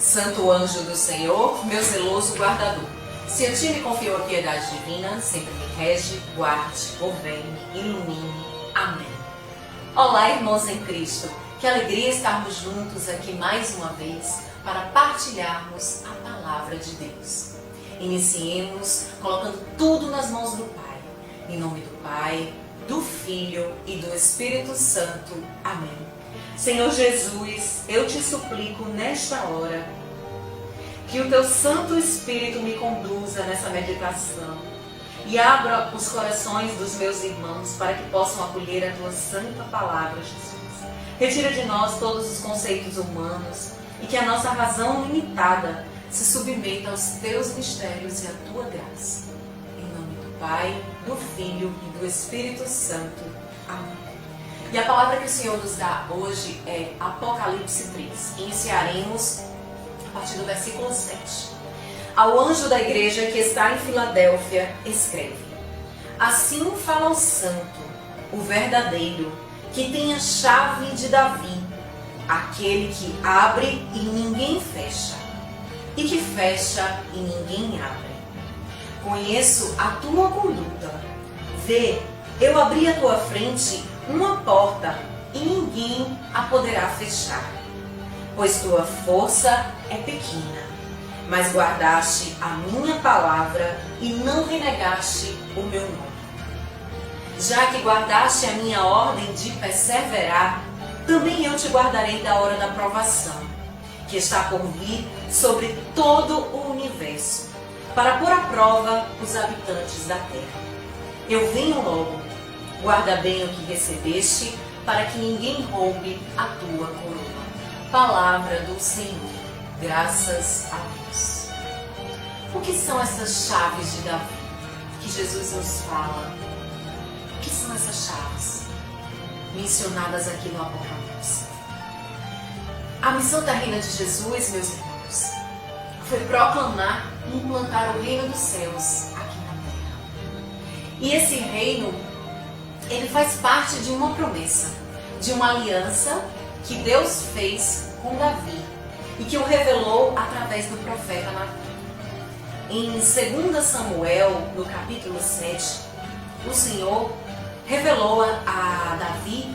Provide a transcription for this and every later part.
Santo anjo do Senhor, meu zeloso guardador, se a ti me confiou a piedade divina, sempre me rege, guarde, governe, ilumine. Amém. Olá, irmãos em Cristo. Que alegria estarmos juntos aqui mais uma vez para partilharmos a palavra de Deus. Iniciemos colocando tudo nas mãos do Pai. Em nome do Pai, do Filho e do Espírito Santo. Amém. Senhor Jesus, eu te suplico nesta hora que o teu Santo Espírito me conduza nessa meditação e abra os corações dos meus irmãos para que possam acolher a tua santa palavra, Jesus. Retira de nós todos os conceitos humanos e que a nossa razão limitada se submeta aos teus mistérios e à tua graça. Em nome do Pai, do Filho e do Espírito Santo. Amém. E a palavra que o Senhor nos dá hoje é Apocalipse 3. Iniciaremos a partir do versículo 7. Ao anjo da igreja que está em Filadélfia, escreve: Assim fala o santo, o verdadeiro, que tem a chave de Davi, aquele que abre e ninguém fecha, e que fecha e ninguém abre. Conheço a tua conduta. Vê, eu abri à tua frente uma porta e ninguém a poderá fechar. Pois tua força é pequena, mas guardaste a minha palavra e não renegaste o meu nome. Já que guardaste a minha ordem de perseverar, também eu te guardarei da hora da provação, que está por vir sobre todo o universo, para pôr à prova os habitantes da terra. Eu venho logo. Guarda bem o que recebeste, para que ninguém roube a tua coroa. Palavra do Senhor. Graças a Deus. O que são essas chaves de Davi que Jesus nos fala? O que são essas chaves mencionadas aqui no Apocalipse? A missão terrena de Jesus, meus irmãos, foi proclamar e implantar o reino dos céus aqui na terra. E esse reino, ele faz parte de uma promessa, de uma aliança que Deus fez com Davi e que o revelou através do profeta Natan. Em 2 Samuel, no capítulo 7, o Senhor revelou a Davi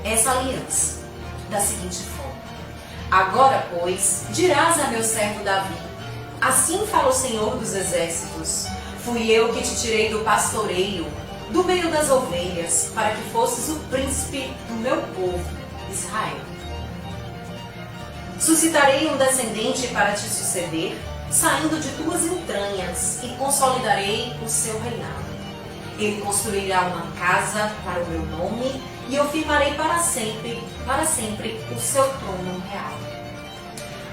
essa aliança da seguinte forma: Agora, pois, dirás a meu servo Davi: Assim fala o Senhor dos Exércitos, fui eu que te tirei do pastoreio, do meio das ovelhas, para que fosses o príncipe do meu povo, Israel. Suscitarei um descendente para te suceder, saindo de tuas entranhas, e consolidarei o seu reinado. Ele construirá uma casa para o meu nome, e eu firmarei para sempre o seu trono real.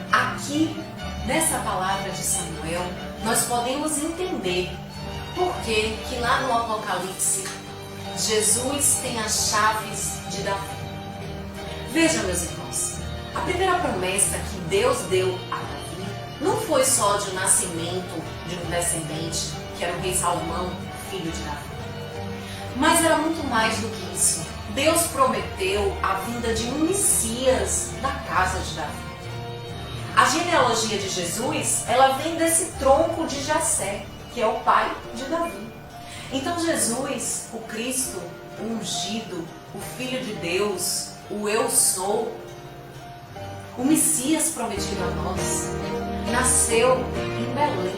Aqui, nessa palavra de Samuel, nós podemos entender porque que lá no Apocalipse, Jesus tem as chaves de Davi. Veja, meus irmãos, a primeira promessa que Deus deu a Davi não foi só de um nascimento de um descendente, que era o rei Salomão, filho de Davi. Mas era muito mais do que isso. Deus prometeu a vinda de um Messias da casa de Davi. A genealogia de Jesus, ela vem desse tronco de Jessé, que é o pai de Davi. Então Jesus, o Cristo, o ungido, o Filho de Deus, o Eu Sou, o Messias prometido a nós, nasceu em Belém,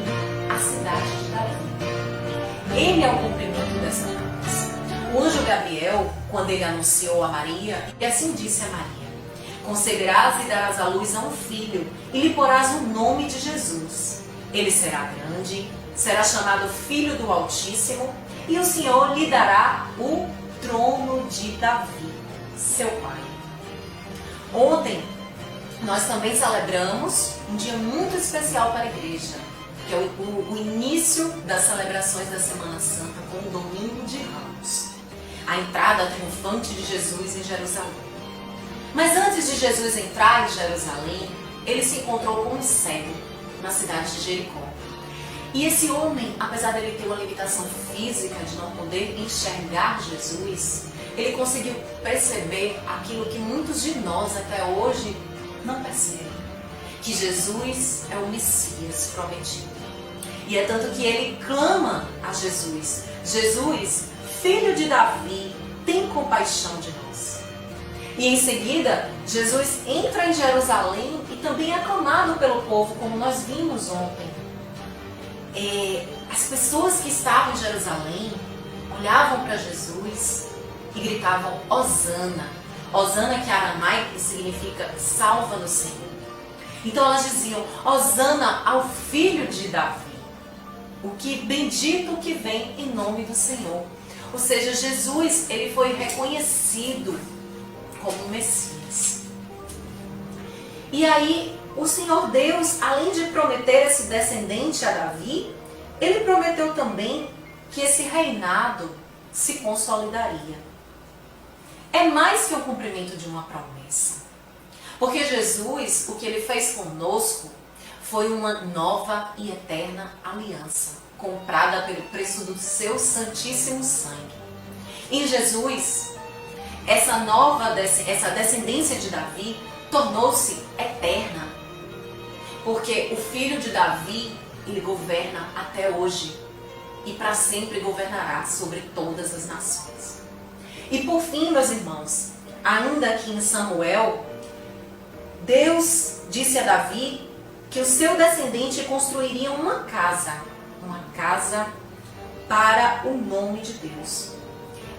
a cidade de Davi. Ele é o cumprimento dessa promessa. O anjo Gabriel, quando ele anunciou a Maria, e assim disse a Maria: Conceberás e darás à luz a um filho, e lhe porás o nome de Jesus. Ele será grande, será chamado Filho do Altíssimo, e o Senhor lhe dará o trono de Davi, seu pai. Ontem, nós também celebramos um dia muito especial para a igreja, que é o início das celebrações da Semana Santa, com o Domingo de Ramos. A entrada triunfante de Jesus em Jerusalém. Mas antes de Jesus entrar em Jerusalém, ele se encontrou com um cego na cidade de Jericó. E esse homem, apesar de ele ter uma limitação física de não poder enxergar Jesus, ele conseguiu perceber aquilo que muitos de nós até hoje não percebem. que Jesus é o Messias prometido. E é tanto que ele clama a Jesus: Jesus, filho de Davi, tem compaixão de nós. E em seguida, Jesus entra em Jerusalém e também é aclamado pelo povo, como nós vimos ontem. As pessoas que estavam em Jerusalém olhavam para Jesus e gritavam Hosana. Hosana, que é aramaico, significa salva-nos, Senhor. Então elas diziam Hosana ao filho de Davi. O que bendito o que vem em nome do Senhor. Ou seja, Jesus, ele foi reconhecido como Messias. E aí, o Senhor Deus, além de prometer esse descendente a Davi, ele prometeu também que esse reinado se consolidaria. É mais que o cumprimento de uma promessa. Porque Jesus, o que ele fez conosco, foi uma nova e eterna aliança, comprada pelo preço do seu santíssimo sangue. Em Jesus, essa descendência de Davi tornou-se eterna, porque o filho de Davi, ele governa até hoje e para sempre governará sobre todas as nações. E por fim, meus irmãos, ainda aqui em Samuel, Deus disse a Davi que o seu descendente construiria uma casa para o nome de Deus.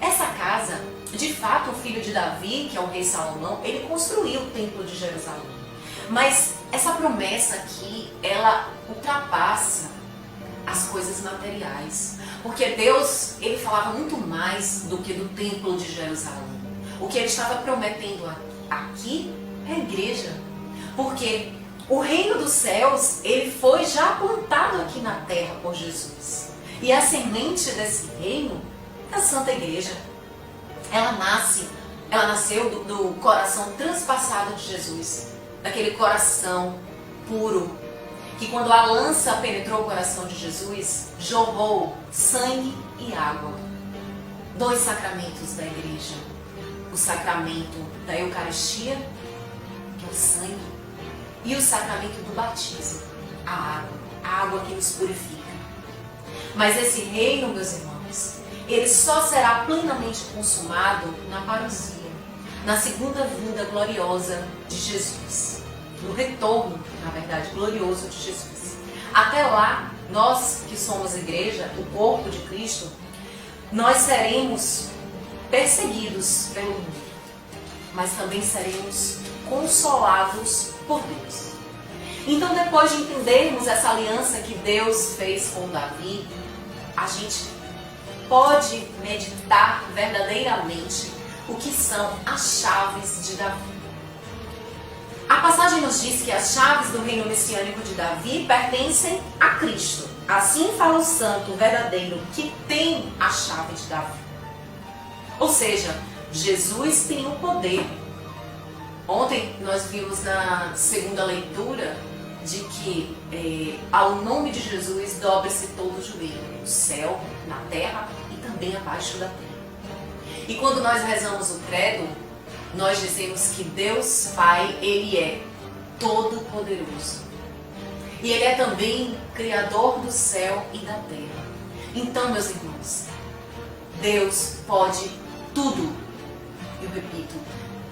Essa casa, de fato, o filho de Davi, que é o rei Salomão, ele construiu o templo de Jerusalém. Mas essa promessa aqui, ela ultrapassa as coisas materiais. Porque Deus, ele falava muito mais do que do templo de Jerusalém. O que ele estava prometendo aqui é a igreja. Porque o reino dos céus, ele foi já plantado aqui na terra por Jesus. E a semente desse reino é a Santa Igreja. Ela nasceu do coração transpassado de Jesus. Daquele coração puro, que quando a lança penetrou o coração de Jesus, jorrou sangue e água. 2 sacramentos da igreja. O sacramento da Eucaristia, que é o sangue, e o sacramento do batismo, a água que nos purifica. Mas esse reino, meus irmãos, ele só será plenamente consumado na parousia, na segunda vinda gloriosa de Jesus. No retorno, na verdade, glorioso de Jesus. Até lá, nós que somos igreja, o corpo de Cristo, nós seremos perseguidos pelo mundo, mas também seremos consolados por Deus. Então, depois de entendermos essa aliança que Deus fez com Davi, a gente pode meditar verdadeiramente o que são as chaves de Davi. A passagem nos diz que as chaves do reino messiânico de Davi pertencem a Cristo. Assim fala o santo verdadeiro que tem a chave de Davi. Ou seja, Jesus tem o poder. Ontem nós vimos na segunda leitura de que ao nome de Jesus dobre-se todo o joelho, no céu, na terra e também abaixo da terra. E quando nós rezamos o credo, nós dizemos que Deus Pai, Ele é todo-poderoso. E Ele é também Criador do céu e da terra. Então, meus irmãos, Deus pode tudo. Eu repito,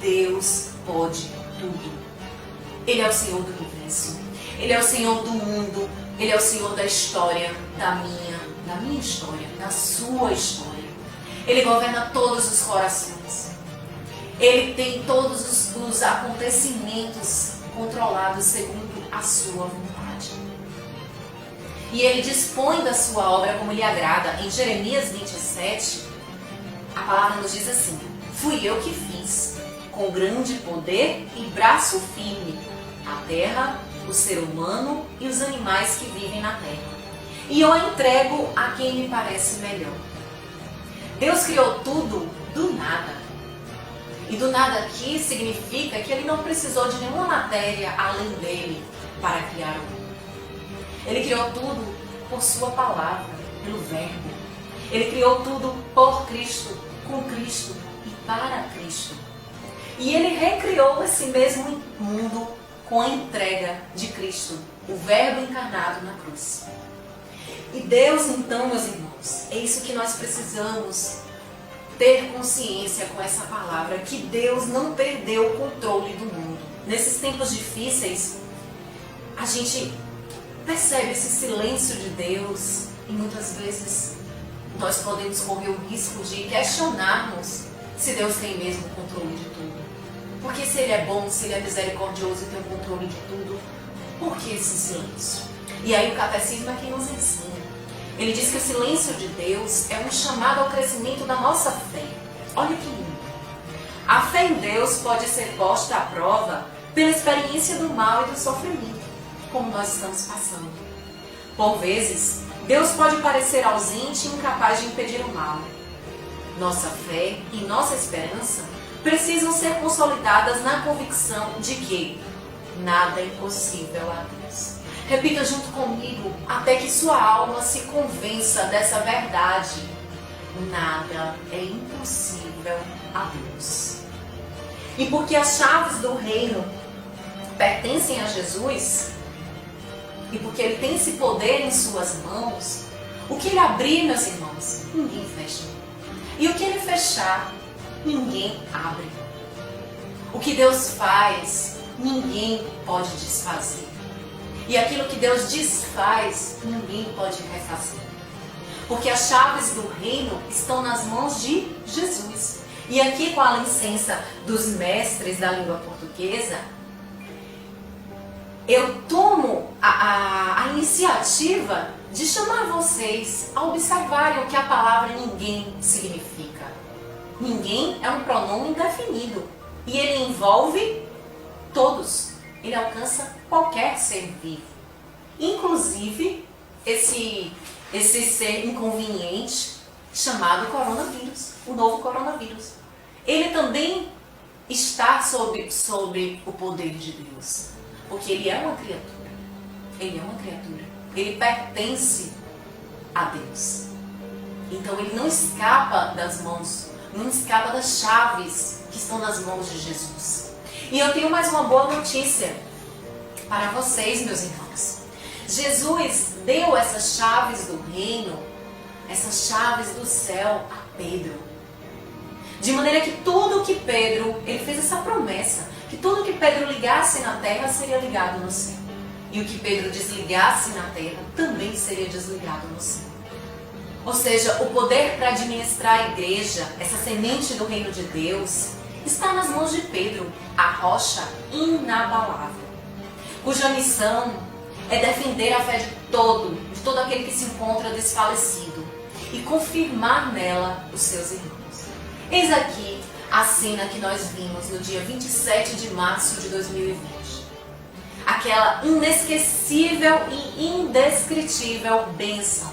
Deus pode tudo. Ele é o Senhor do universo. Ele é o Senhor do mundo. Ele é o Senhor da história, da minha história, da sua história. Ele governa todos os corações. Ele tem todos os acontecimentos controlados segundo a sua vontade. E Ele dispõe da sua obra como lhe agrada. Em Jeremias 27, a palavra nos diz assim: fui eu que fiz, com grande poder e braço firme, a terra, o ser humano e os animais que vivem na terra. E eu a entrego a quem me parece melhor. Deus criou tudo do nada. E do nada aqui significa que Ele não precisou de nenhuma matéria além dele para criar o mundo. Ele criou tudo por sua palavra, pelo Verbo. Ele criou tudo por Cristo, com Cristo e para Cristo. E Ele recriou esse mesmo mundo com a entrega de Cristo, o Verbo encarnado na cruz. E Deus, então, meus irmãos, é isso que nós precisamos ter consciência com essa palavra, que Deus não perdeu o controle do mundo. Nesses tempos difíceis, a gente percebe esse silêncio de Deus e muitas vezes nós podemos correr o risco de questionarmos se Deus tem mesmo o controle de tudo. Porque se Ele é bom, se Ele é misericordioso e tem o controle de tudo, por que esse silêncio? E aí o catecismo é quem nos ensina. Ele diz que o silêncio de Deus é um chamado ao crescimento da nossa fé. Olha que lindo. A fé em Deus pode ser posta à prova pela experiência do mal e do sofrimento, como nós estamos passando. Por vezes, Deus pode parecer ausente e incapaz de impedir o mal. Nossa fé e nossa esperança precisam ser consolidadas na convicção de que nada é impossível a Deus. Repita junto comigo, até que sua alma se convença dessa verdade. Nada é impossível a Deus. E porque as chaves do reino pertencem a Jesus, e porque Ele tem esse poder em suas mãos, o que Ele abrir, meus irmãos, ninguém fecha. E o que Ele fechar, ninguém abre. O que Deus faz, ninguém pode desfazer. E aquilo que Deus desfaz, ninguém pode refazer. Porque as chaves do reino estão nas mãos de Jesus. E aqui, com a licença dos mestres da língua portuguesa, eu tomo a iniciativa de chamar vocês a observarem o que a palavra ninguém significa. Ninguém é um pronome indefinido. E ele envolve todos. Ele alcança qualquer ser vivo. Inclusive esse ser inconveniente chamado coronavírus, o novo coronavírus. Ele também está sob o poder de Deus. Porque ele é uma criatura. Ele é uma criatura. Ele pertence a Deus. Então ele não escapa das mãos, não escapa das chaves que estão nas mãos de Jesus. E eu tenho mais uma boa notícia para vocês, meus irmãos. Jesus deu essas chaves do reino, essas chaves do céu a Pedro. De maneira que tudo que Pedro, ele fez essa promessa, que tudo que Pedro ligasse na terra seria ligado no céu. E o que Pedro desligasse na terra também seria desligado no céu. Ou seja, o poder para administrar a igreja, essa semente do reino de Deus, está nas mãos de Pedro, a rocha inabalável, cuja missão é defender a fé de todo aquele que se encontra desfalecido e confirmar nela os seus irmãos. Eis aqui a cena que nós vimos no dia 27 de março de 2020. Aquela inesquecível e indescritível bênção,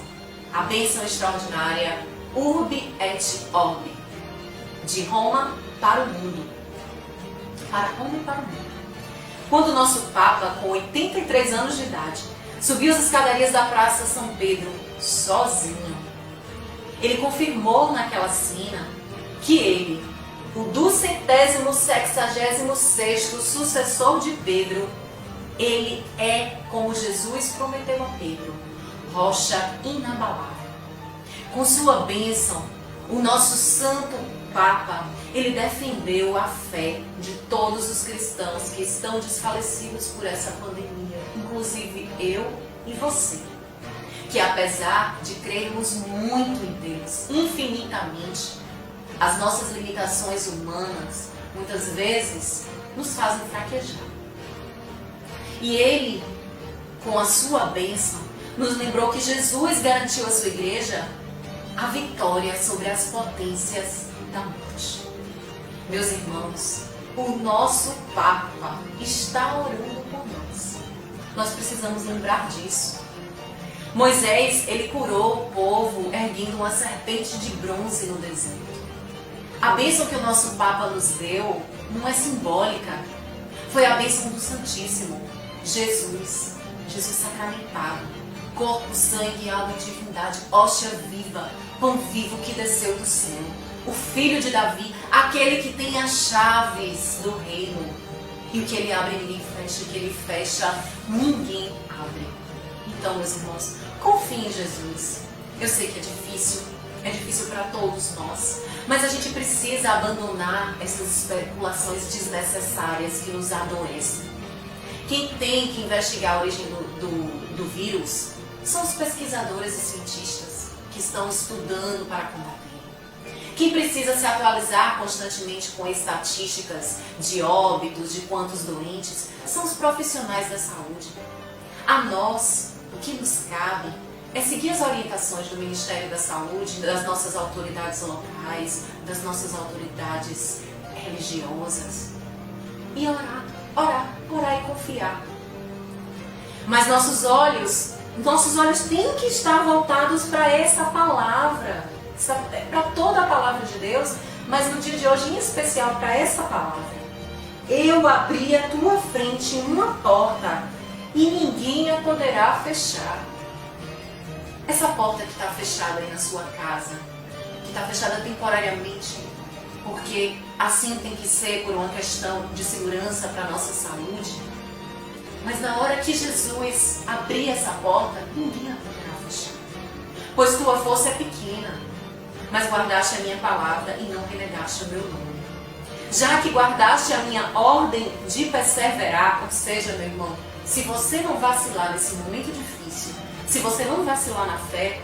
a bênção extraordinária Urbi et Orbi, de Roma para o mundo. Para Roma e para o mundo. Quando o nosso Papa, com 83 anos de idade, subiu as escadarias da Praça São Pedro sozinho, ele confirmou naquela cena que ele, o 266º sucessor de Pedro, ele é, como Jesus prometeu a Pedro, rocha inabalável. Com sua bênção, o nosso santo Papa, ele defendeu a fé de todos os cristãos que estão desfalecidos por essa pandemia, inclusive eu e você, que apesar de crermos muito em Deus, infinitamente, as nossas limitações humanas, muitas vezes, nos fazem fraquejar. E ele, com a sua bênção, nos lembrou que Jesus garantiu à sua igreja a vitória sobre as potências da morte. Meus irmãos, o nosso Papa está orando por nós. Nós precisamos lembrar disso. Moisés, ele curou o povo erguendo uma serpente de bronze no deserto. A bênção que o nosso Papa nos deu não é simbólica. Foi a bênção do Santíssimo, Jesus sacramentado, corpo, sangue, alma e divindade, hóstia viva, pão vivo que desceu do céu. O filho de Davi, aquele que tem as chaves do reino. E o que Ele abre, ninguém fecha. O que Ele fecha, ninguém abre. Então, meus irmãos, confiem em Jesus. Eu sei que é difícil para todos nós. Mas a gente precisa abandonar essas especulações desnecessárias que nos adoecem. Quem tem que investigar a origem do vírus são os pesquisadores e cientistas que estão estudando para combater. Quem precisa se atualizar constantemente com estatísticas de óbitos, de quantos doentes, são os profissionais da saúde. A nós, o que nos cabe é seguir as orientações do Ministério da Saúde, das nossas autoridades locais, das nossas autoridades religiosas e orar e confiar. Mas nossos olhos têm que estar voltados para essa palavra, para toda a palavra de Deus, mas no dia de hoje em especial para essa palavra. Eu abri à tua frente uma porta e ninguém a poderá fechar. Essa porta que está fechada aí na sua casa, que está fechada temporariamente, porque assim tem que ser por uma questão de segurança para a nossa saúde. Mas na hora que Jesus abrir essa porta, ninguém a poderá fechar. Pois tua força é pequena, mas guardaste a minha palavra e não renegaste o meu nome. Já que guardaste a minha ordem de perseverar, ou seja, meu irmão, se você não vacilar nesse momento difícil, se você não vacilar na fé,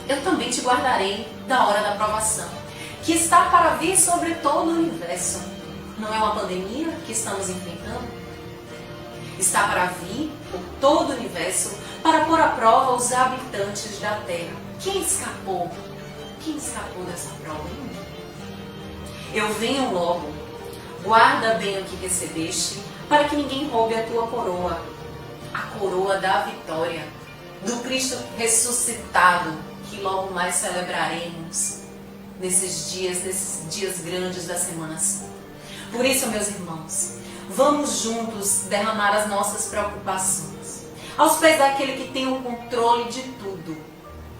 eu também te guardarei da hora da provação, que está para vir sobre todo o universo. Não é uma pandemia que estamos enfrentando? Está para vir por todo o universo para pôr à prova os habitantes da terra. Quem escapou? Quem escapou dessa prova? Eu venho logo. Guarda bem o que recebeste, para que ninguém roube a tua coroa, a coroa da vitória, do Cristo ressuscitado, que logo mais celebraremos nesses dias grandes da Semana Santa. Por isso, meus irmãos, vamos juntos derramar as nossas preocupações aos pés daquele que tem o controle de tudo,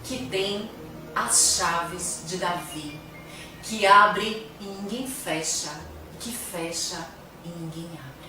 que tem as chaves de Davi, que abre e ninguém fecha, que fecha e ninguém abre.